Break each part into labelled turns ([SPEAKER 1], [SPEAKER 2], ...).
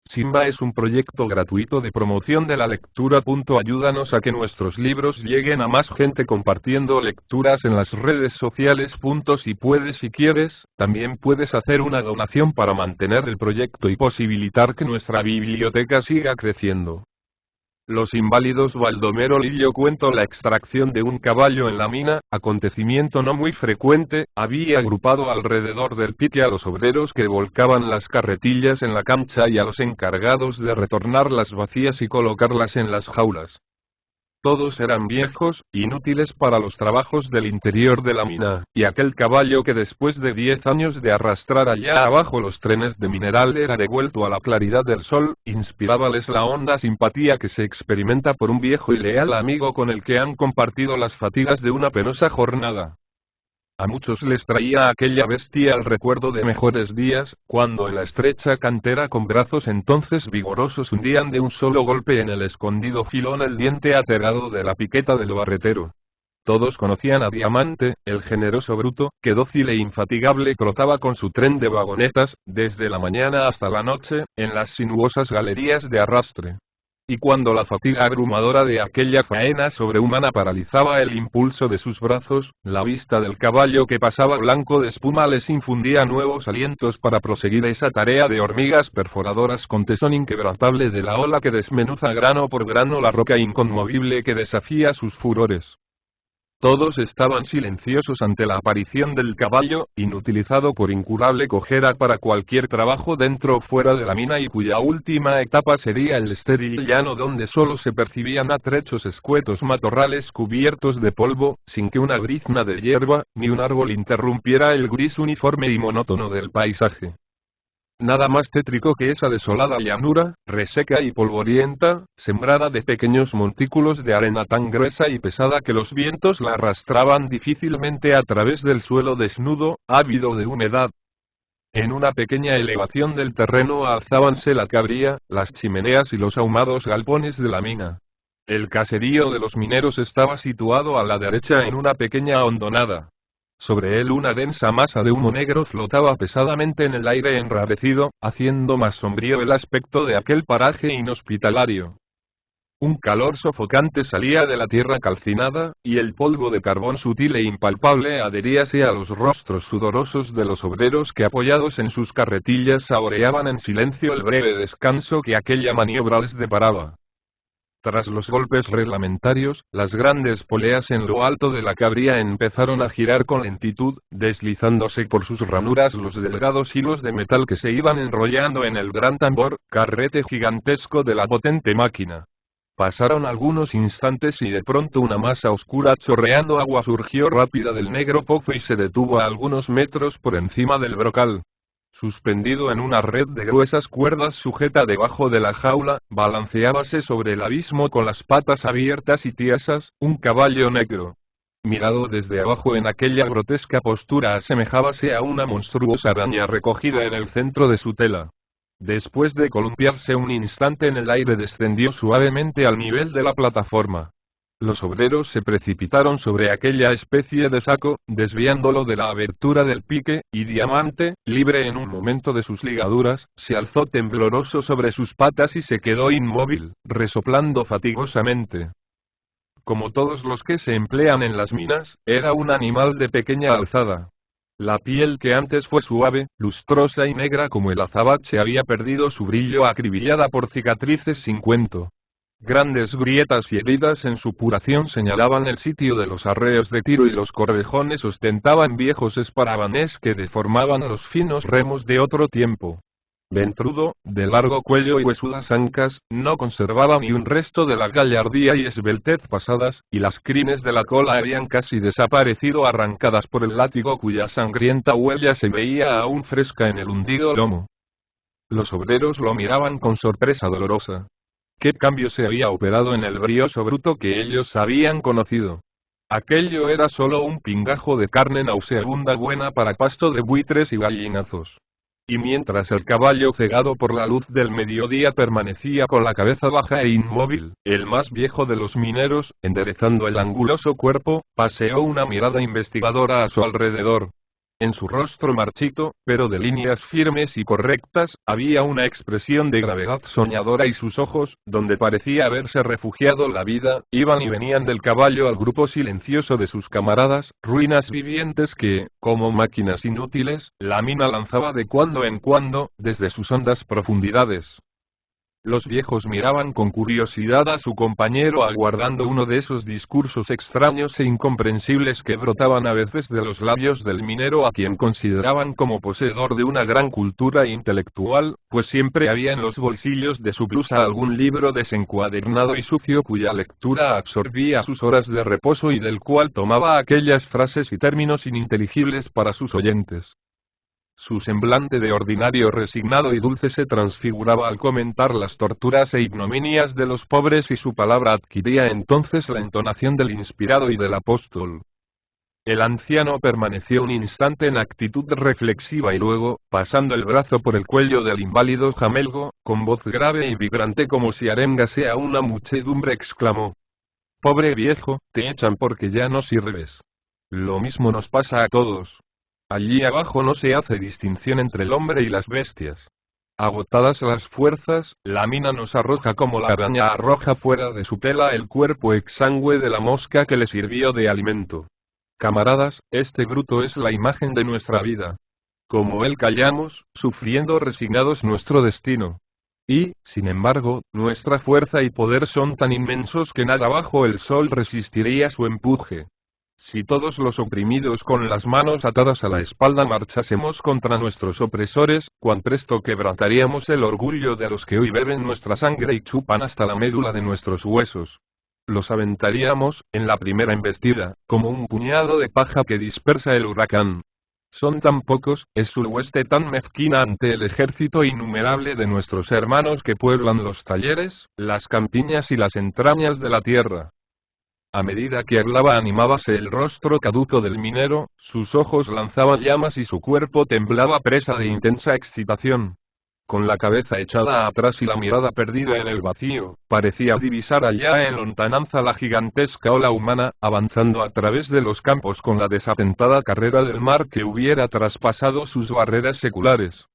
[SPEAKER 1] Simba es un proyecto gratuito de promoción de la lectura. Ayúdanos a que nuestros libros lleguen a más gente compartiendo lecturas en las redes sociales. Si quieres, también puedes hacer una donación para mantener el proyecto y posibilitar que nuestra biblioteca siga creciendo. Los inválidos. Baldomero Lillo cuento. La extracción de un caballo en la mina, acontecimiento no muy frecuente, había agrupado alrededor del pique a los obreros que volcaban las carretillas en la cancha y a los encargados de retornar las vacías y colocarlas en las jaulas. Todos eran viejos, inútiles para los trabajos del interior de la mina, y aquel caballo que después de 10 años de arrastrar allá abajo los trenes de mineral era devuelto a la claridad del sol, inspirábales la honda simpatía que se experimenta por un viejo y leal amigo con el que han compartido las fatigas de una penosa jornada. A muchos les traía aquella bestia el recuerdo de mejores días, cuando en la estrecha cantera con brazos entonces vigorosos hundían de un solo golpe en el escondido filón el diente aterrado de la piqueta del barretero. Todos conocían a Diamante, el generoso bruto, que dócil e infatigable trotaba con su tren de vagonetas, desde la mañana hasta la noche, en las sinuosas galerías de arrastre. Y cuando la fatiga abrumadora de aquella faena sobrehumana paralizaba el impulso de sus brazos, la vista del caballo que pasaba blanco de espuma les infundía nuevos alientos para proseguir esa tarea de hormigas perforadoras con tesón inquebrantable de la ola que desmenuza grano por grano la roca inconmovible que desafía sus furores. Todos estaban silenciosos ante la aparición del caballo, inutilizado por incurable cojera para cualquier trabajo dentro o fuera de la mina y cuya última etapa sería el estéril llano donde solo se percibían a trechos escuetos matorrales cubiertos de polvo, sin que una brizna de hierba, ni un árbol interrumpiera el gris uniforme y monótono del paisaje. Nada más tétrico que esa desolada llanura, reseca y polvorienta, sembrada de pequeños montículos de arena tan gruesa y pesada que los vientos la arrastraban difícilmente a través del suelo desnudo, ávido de humedad. En una pequeña elevación del terreno alzábanse la cabría, las chimeneas y los ahumados galpones de la mina. El caserío de los mineros estaba situado a la derecha en una pequeña hondonada. Sobre él una densa masa de humo negro flotaba pesadamente en el aire enrarecido, haciendo más sombrío el aspecto de aquel paraje inhospitalario. Un calor sofocante salía de la tierra calcinada, y el polvo de carbón sutil e impalpable adheríase a los rostros sudorosos de los obreros que apoyados en sus carretillas saboreaban en silencio el breve descanso que aquella maniobra les deparaba. Tras los golpes reglamentarios, las grandes poleas en lo alto de la cabría empezaron a girar con lentitud, deslizándose por sus ranuras los delgados hilos de metal que se iban enrollando en el gran tambor, carrete gigantesco de la potente máquina. Pasaron algunos instantes y de pronto una masa oscura chorreando agua surgió rápida del negro pozo y se detuvo a algunos metros por encima del brocal. Suspendido en una red de gruesas cuerdas sujeta debajo de la jaula, balanceábase sobre el abismo con las patas abiertas y tiesas, un caballo negro. Mirado desde abajo en aquella grotesca postura asemejábase a una monstruosa araña recogida en el centro de su tela. Después de columpiarse un instante en el aire descendió suavemente al nivel de la plataforma. Los obreros se precipitaron sobre aquella especie de saco, desviándolo de la abertura del pique, y Diamante, libre en un momento de sus ligaduras, se alzó tembloroso sobre sus patas y se quedó inmóvil, resoplando fatigosamente. Como todos los que se emplean en las minas, era un animal de pequeña alzada. La piel que antes fue suave, lustrosa y negra como el azabache había perdido su brillo acribillada por cicatrices sin cuento. Grandes grietas y heridas en su puración señalaban el sitio de los arreos de tiro y los corvejones ostentaban viejos esparabanes que deformaban los finos remos de otro tiempo. Ventrudo, de largo cuello y huesudas ancas, no conservaba ni un resto de la gallardía y esbeltez pasadas, y las crines de la cola habían casi desaparecido arrancadas por el látigo cuya sangrienta huella se veía aún fresca en el hundido lomo. Los obreros lo miraban con sorpresa dolorosa. ¿Qué cambio se había operado en el brioso bruto que ellos habían conocido? Aquello era solo un pingajo de carne nauseabunda buena para pasto de buitres y gallinazos. Y mientras el caballo cegado por la luz del mediodía permanecía con la cabeza baja e inmóvil, el más viejo de los mineros, enderezando el anguloso cuerpo, paseó una mirada investigadora a su alrededor. En su rostro marchito, pero de líneas firmes y correctas, había una expresión de gravedad soñadora y sus ojos, donde parecía haberse refugiado la vida, iban y venían del caballo al grupo silencioso de sus camaradas, ruinas vivientes que, como máquinas inútiles, la mina lanzaba de cuando en cuando, desde sus hondas profundidades. Los viejos miraban con curiosidad a su compañero aguardando uno de esos discursos extraños e incomprensibles que brotaban a veces de los labios del minero a quien consideraban como poseedor de una gran cultura intelectual, pues siempre había en los bolsillos de su blusa algún libro desencuadernado y sucio cuya lectura absorbía sus horas de reposo y del cual tomaba aquellas frases y términos ininteligibles para sus oyentes. Su semblante de ordinario resignado y dulce se transfiguraba al comentar las torturas e ignominias de los pobres y su palabra adquiría entonces la entonación del inspirado y del apóstol. El anciano permaneció un instante en actitud reflexiva y luego, pasando el brazo por el cuello del inválido jamelgo, con voz grave y vibrante como si arengase a una muchedumbre exclamó: «Pobre viejo, te echan porque ya no sirves. Lo mismo nos pasa a todos. Allí abajo no se hace distinción entre el hombre y las bestias. Agotadas las fuerzas, la mina nos arroja como la araña arroja fuera de su tela el cuerpo exangüe de la mosca que le sirvió de alimento. Camaradas, este bruto es la imagen de nuestra vida. Como él callamos, sufriendo resignados nuestro destino. Y, sin embargo, nuestra fuerza y poder son tan inmensos que nada bajo el sol resistiría su empuje. Si todos los oprimidos con las manos atadas a la espalda marchásemos contra nuestros opresores, cuán presto quebrantaríamos el orgullo de los que hoy beben nuestra sangre y chupan hasta la médula de nuestros huesos. Los aventaríamos, en la primera embestida, como un puñado de paja que dispersa el huracán. Son tan pocos, es su hueste tan mezquina ante el ejército innumerable de nuestros hermanos que pueblan los talleres, las campiñas y las entrañas de la tierra». A medida que hablaba animábase el rostro caduco del minero, sus ojos lanzaban llamas y su cuerpo temblaba presa de intensa excitación. Con la cabeza echada atrás y la mirada perdida en el vacío, parecía divisar allá en lontananza la gigantesca ola humana, avanzando a través de los campos con la desatentada carrera del mar que hubiera traspasado sus barreras seculares.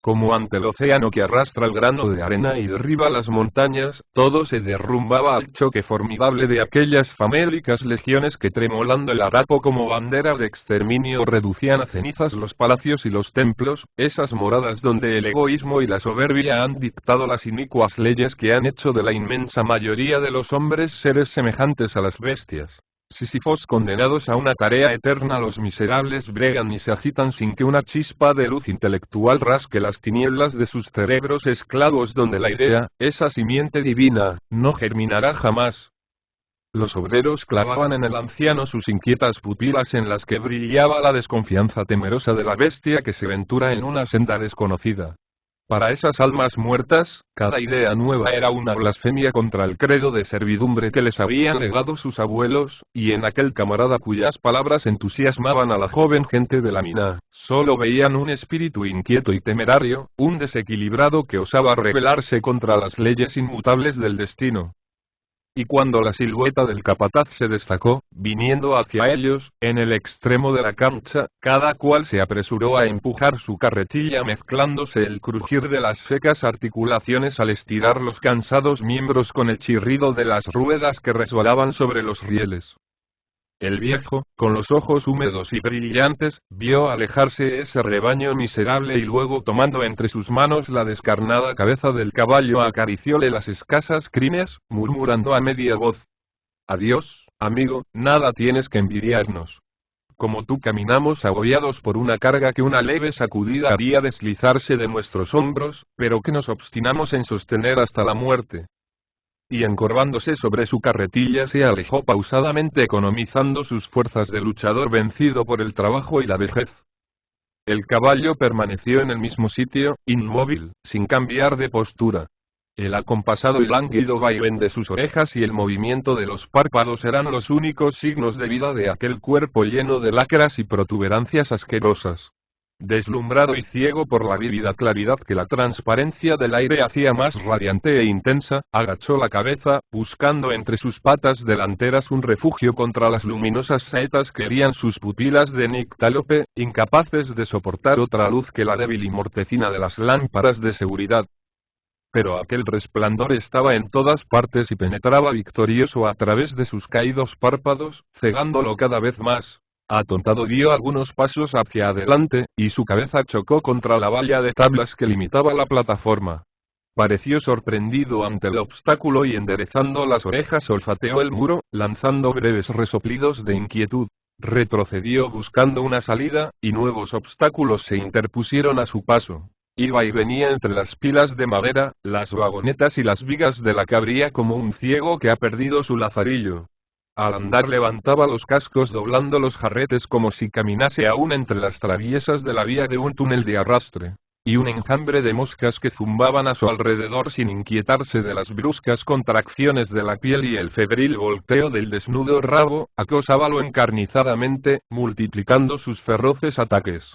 [SPEAKER 1] Como ante el océano que arrastra el grano de arena y derriba las montañas, todo se derrumbaba al choque formidable de aquellas famélicas legiones que tremolando el harapo como bandera de exterminio reducían a cenizas los palacios y los templos, esas moradas donde el egoísmo y la soberbia han dictado las inicuas leyes que han hecho de la inmensa mayoría de los hombres seres semejantes a las bestias. Sísifos condenados a una tarea eterna, los miserables bregan y se agitan sin que una chispa de luz intelectual rasque las tinieblas de sus cerebros esclavos donde la idea, esa simiente divina, no germinará jamás. Los obreros clavaban en el anciano sus inquietas pupilas en las que brillaba la desconfianza temerosa de la bestia que se ventura en una senda desconocida. Para esas almas muertas, cada idea nueva era una blasfemia contra el credo de servidumbre que les habían legado sus abuelos, y en aquel camarada cuyas palabras entusiasmaban a la joven gente de la mina, solo veían un espíritu inquieto y temerario, un desequilibrado que osaba rebelarse contra las leyes inmutables del destino. Y cuando la silueta del capataz se destacó, viniendo hacia ellos, en el extremo de la cancha, cada cual se apresuró a empujar su carretilla mezclándose el crujir de las secas articulaciones al estirar los cansados miembros con el chirrido de las ruedas que resbalaban sobre los rieles. El viejo, con los ojos húmedos y brillantes, vio alejarse ese rebaño miserable y luego tomando entre sus manos la descarnada cabeza del caballo acaricióle las escasas crines, murmurando a media voz: «Adiós, amigo, nada tienes que envidiarnos. Como tú caminamos agobiados por una carga que una leve sacudida haría deslizarse de nuestros hombros, pero que nos obstinamos en sostener hasta la muerte». Y encorvándose sobre su carretilla se alejó pausadamente economizando sus fuerzas de luchador vencido por el trabajo y la vejez. El caballo permaneció en el mismo sitio, inmóvil, sin cambiar de postura. El acompasado y lánguido vaivén de sus orejas y el movimiento de los párpados eran los únicos signos de vida de aquel cuerpo lleno de lacras y protuberancias asquerosas. Deslumbrado y ciego por la vívida claridad que la transparencia del aire hacía más radiante e intensa, agachó la cabeza, buscando entre sus patas delanteras un refugio contra las luminosas saetas que herían sus pupilas de nictálope, incapaces de soportar otra luz que la débil y mortecina de las lámparas de seguridad. Pero aquel resplandor estaba en todas partes y penetraba victorioso a través de sus caídos párpados, cegándolo cada vez más. Atontado dio algunos pasos hacia adelante, y su cabeza chocó contra la valla de tablas que limitaba la plataforma. Pareció sorprendido ante el obstáculo y enderezando las orejas olfateó el muro, lanzando breves resoplidos de inquietud. Retrocedió buscando una salida, y nuevos obstáculos se interpusieron a su paso. Iba y venía entre las pilas de madera, las vagonetas y las vigas de la cabría como un ciego que ha perdido su lazarillo. Al andar levantaba los cascos doblando los jarretes como si caminase aún entre las traviesas de la vía de un túnel de arrastre. Y un enjambre de moscas que zumbaban a su alrededor sin inquietarse de las bruscas contracciones de la piel y el febril volteo del desnudo rabo, acosábalo encarnizadamente, multiplicando sus feroces ataques.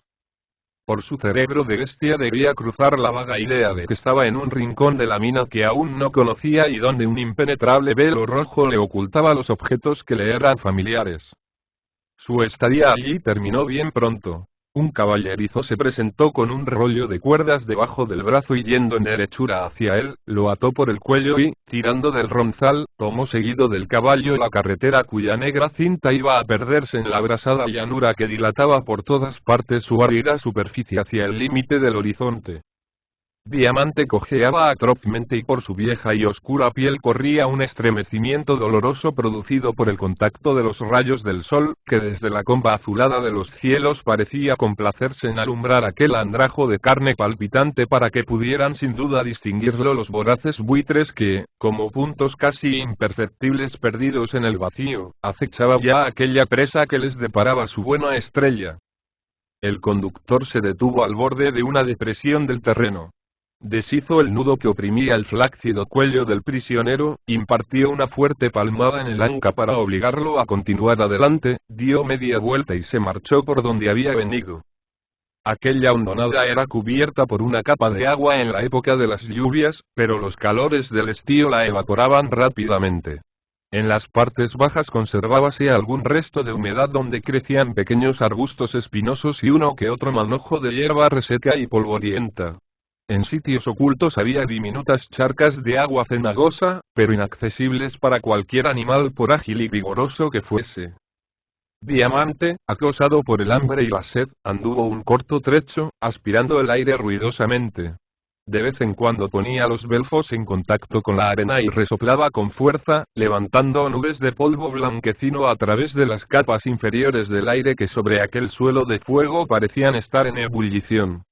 [SPEAKER 1] Por su cerebro de bestia debía cruzar la vaga idea de que estaba en un rincón de la mina que aún no conocía y donde un impenetrable velo rojo le ocultaba los objetos que le eran familiares. Su estadía allí terminó bien pronto. Un caballerizo se presentó con un rollo de cuerdas debajo del brazo y yendo en derechura hacia él, lo ató por el cuello y, tirando del ronzal, tomó seguido del caballo la carretera cuya negra cinta iba a perderse en la abrasada llanura que dilataba por todas partes su árida superficie hacia el límite del horizonte. Diamante cojeaba atrozmente y por su vieja y oscura piel corría un estremecimiento doloroso producido por el contacto de los rayos del sol, que desde la comba azulada de los cielos parecía complacerse en alumbrar aquel andrajo de carne palpitante para que pudieran sin duda distinguirlo los voraces buitres que, como puntos casi imperceptibles perdidos en el vacío, acechaban ya aquella presa que les deparaba su buena estrella. El conductor se detuvo al borde de una depresión del terreno. Deshizo el nudo que oprimía el flácido cuello del prisionero, impartió una fuerte palmada en el anca para obligarlo a continuar adelante, dio media vuelta y se marchó por donde había venido. Aquella hondonada era cubierta por una capa de agua en la época de las lluvias, pero los calores del estío la evaporaban rápidamente. En las partes bajas conservábase algún resto de humedad donde crecían pequeños arbustos espinosos y uno que otro manojo de hierba reseca y polvorienta. En sitios ocultos había diminutas charcas de agua cenagosa, pero inaccesibles para cualquier animal por ágil y vigoroso que fuese. Diamante, acosado por el hambre y la sed, anduvo un corto trecho, aspirando el aire ruidosamente. De vez en cuando ponía los belfos en contacto con la arena y resoplaba con fuerza, levantando nubes de polvo blanquecino a través de las capas inferiores del aire que sobre aquel suelo de fuego parecían estar en ebullición.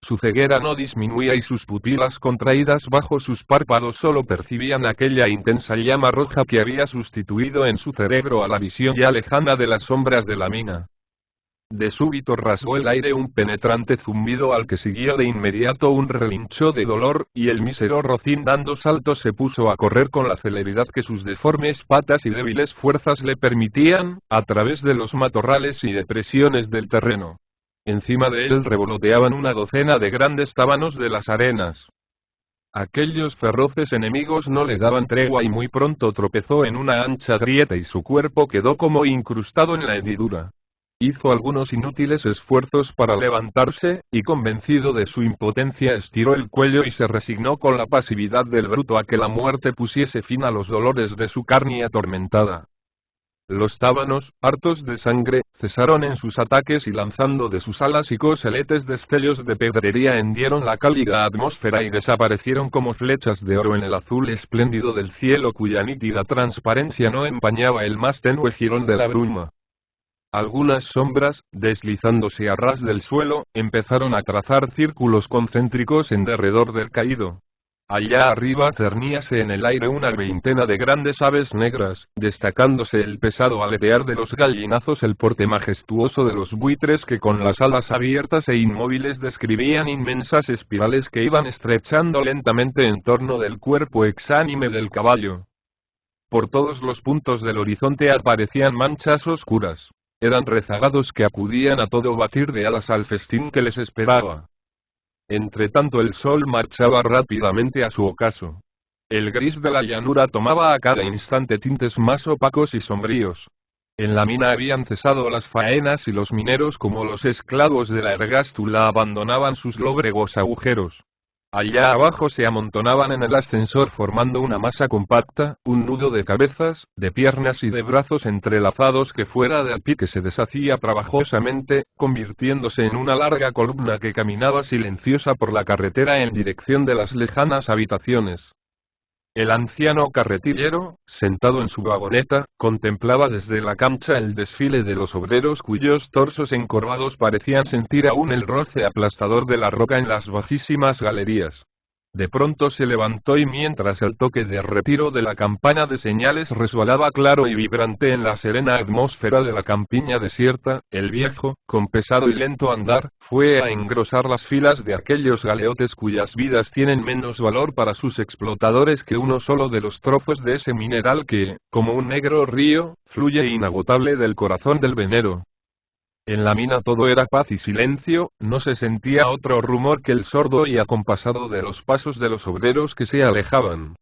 [SPEAKER 1] Su ceguera no disminuía y sus pupilas contraídas bajo sus párpados solo percibían aquella intensa llama roja que había sustituido en su cerebro a la visión ya lejana de las sombras de la mina. De súbito rasgó el aire un penetrante zumbido al que siguió de inmediato un relincho de dolor, y el mísero rocín dando saltos se puso a correr con la celeridad que sus deformes patas y débiles fuerzas le permitían, a través de los matorrales y depresiones del terreno. Encima de él revoloteaban una docena de grandes tábanos de las arenas. Aquellos feroces enemigos no le daban tregua y muy pronto tropezó en una ancha grieta y su cuerpo quedó como incrustado en la hendidura. Hizo algunos inútiles esfuerzos para levantarse, y convencido de su impotencia estiró el cuello y se resignó con la pasividad del bruto a que la muerte pusiese fin a los dolores de su carne atormentada. Los tábanos, hartos de sangre, cesaron en sus ataques y lanzando de sus alas y coseletes destellos de pedrería hendieron la cálida atmósfera y desaparecieron como flechas de oro en el azul espléndido del cielo cuya nítida transparencia no empañaba el más tenue jirón de la bruma. Algunas sombras, deslizándose a ras del suelo, empezaron a trazar círculos concéntricos en derredor del caído. Allá arriba cerníase en el aire una veintena de grandes aves negras, destacándose el pesado aletear de los gallinazos, el porte majestuoso de los buitres que con las alas abiertas e inmóviles describían inmensas espirales que iban estrechando lentamente en torno del cuerpo exánime del caballo. Por todos los puntos del horizonte aparecían manchas oscuras. Eran rezagados que acudían a todo batir de alas al festín que les esperaba. Entretanto el sol marchaba rápidamente a su ocaso. El gris de la llanura tomaba a cada instante tintes más opacos y sombríos. En la mina habían cesado las faenas y los mineros como los esclavos de la ergástula abandonaban sus lóbregos agujeros. Allá abajo se amontonaban en el ascensor formando una masa compacta, un nudo de cabezas, de piernas y de brazos entrelazados que fuera del pique se deshacía trabajosamente, convirtiéndose en una larga columna que caminaba silenciosa por la carretera en dirección de las lejanas habitaciones. El anciano carretillero, sentado en su vagoneta, contemplaba desde la cancha el desfile de los obreros cuyos torsos encorvados parecían sentir aún el roce aplastador de la roca en las bajísimas galerías. De pronto se levantó y mientras el toque de retiro de la campana de señales resbalaba claro y vibrante en la serena atmósfera de la campiña desierta, el viejo, con pesado y lento andar, fue a engrosar las filas de aquellos galeotes cuyas vidas tienen menos valor para sus explotadores que uno solo de los trozos de ese mineral que, como un negro río, fluye inagotable del corazón del venero. En la mina todo era paz y silencio, no se sentía otro rumor que el sordo y acompasado de los pasos de los obreros que se alejaban.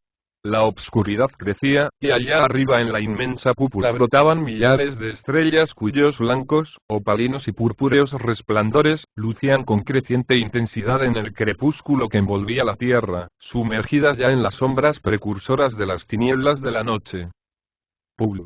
[SPEAKER 1] La obscuridad crecía, y allá arriba en la inmensa cúpula brotaban millares de estrellas cuyos blancos, opalinos y purpúreos resplandores, lucían con creciente intensidad en el crepúsculo que envolvía la tierra, sumergida ya en las sombras precursoras de las tinieblas de la noche. Pul.